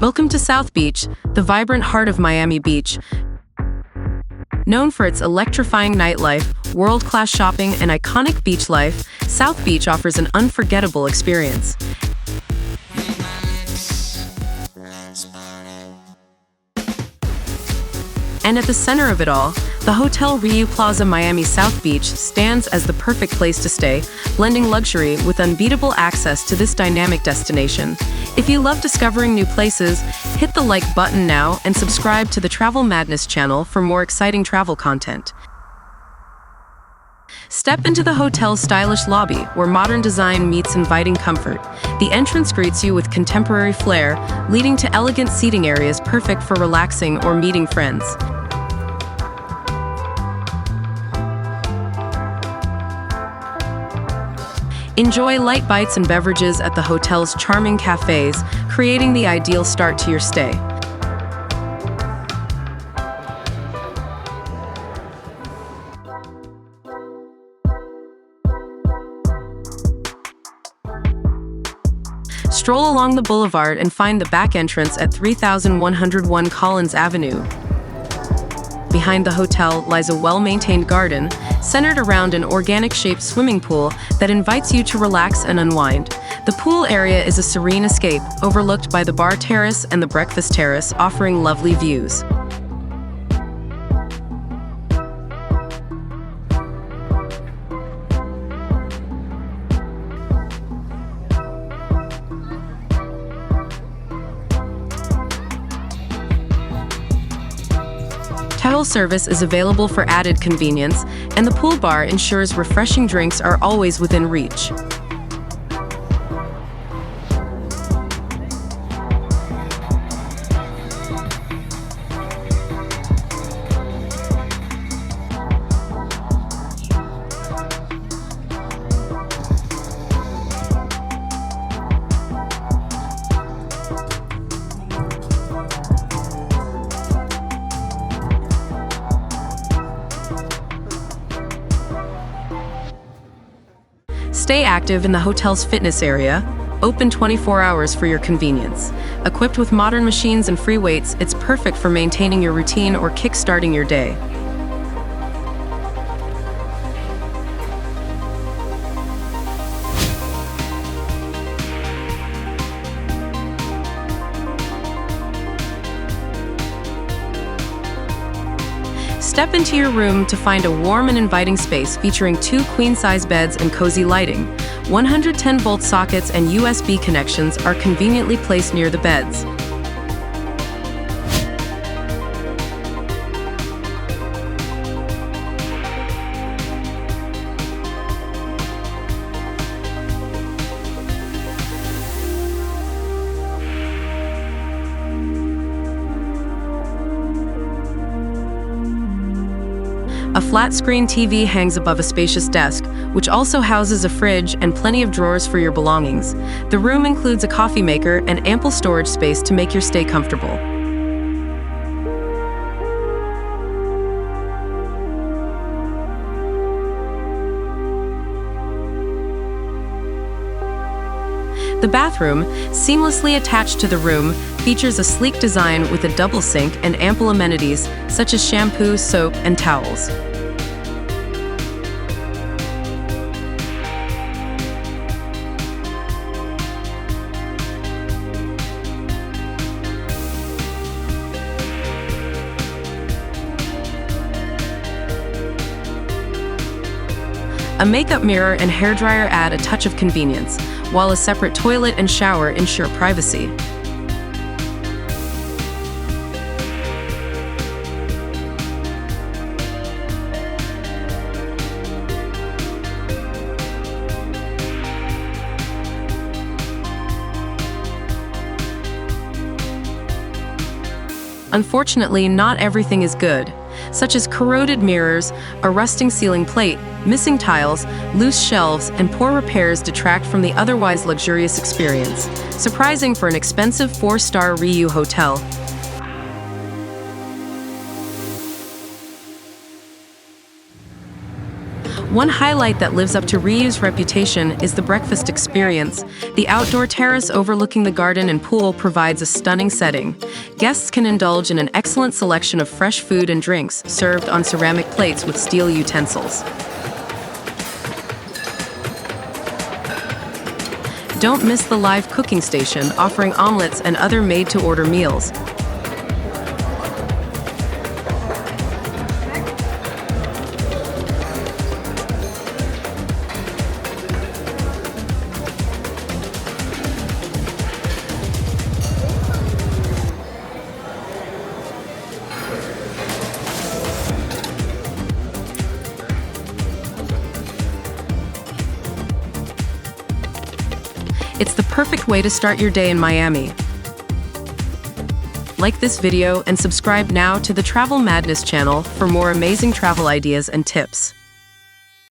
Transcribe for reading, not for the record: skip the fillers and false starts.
Welcome to South Beach, the vibrant heart of Miami Beach. Known for its electrifying nightlife, world-class shopping, and iconic beach life, South Beach offers an unforgettable experience. And at the center of it all, the Hotel Ryu Plaza Miami South Beach stands as the perfect place to stay, blending luxury with unbeatable access to this dynamic destination. If you love discovering new places, hit the like button now and subscribe to the Travel Madness channel for more exciting travel content. Step into the hotel's stylish lobby, where modern design meets inviting comfort. The entrance greets you with contemporary flair, leading to elegant seating areas perfect for relaxing or meeting friends. Enjoy light bites and beverages at the hotel's charming cafés, creating the ideal start to your stay. Stroll along the boulevard and find the back entrance at 3101 Collins Avenue. Behind the hotel lies a well-maintained garden, centered around an organic-shaped swimming pool that invites you to relax and unwind. The pool area is a serene escape, overlooked by the bar terrace and the breakfast terrace, offering lovely views. Towel service is available for added convenience, and the pool bar ensures refreshing drinks are always within reach. Stay active in the hotel's fitness area, open 24 hours for your convenience. Equipped with modern machines and free weights, it's perfect for maintaining your routine or kick-starting your day. Step into your room to find a warm and inviting space featuring 2 queen-size beds and cozy lighting. 110-volt sockets and USB connections are conveniently placed near the beds. A flat-screen TV hangs above a spacious desk, which also houses a fridge and plenty of drawers for your belongings. The room includes a coffee maker and ample storage space to make your stay comfortable. The bathroom, seamlessly attached to the room, features a sleek design with a double sink and ample amenities such as shampoo, soap, and towels. A makeup mirror and hairdryer add a touch of convenience, while a separate toilet and shower ensure privacy. Unfortunately, not everything is good, such as corroded mirrors, a rusting ceiling plate, missing tiles, loose shelves, and poor repairs detract from the otherwise luxurious experience. Surprising for an expensive 4-star Ryu hotel. One highlight that lives up to Ryu's reputation is the breakfast experience. The outdoor terrace overlooking the garden and pool provides a stunning setting. Guests can indulge in an excellent selection of fresh food and drinks served on ceramic plates with steel utensils. Don't miss the live cooking station offering omelets and other made-to-order meals. It's the perfect way to start your day in Miami. Like this video and subscribe now to the Travel Madness channel for more amazing travel ideas and tips.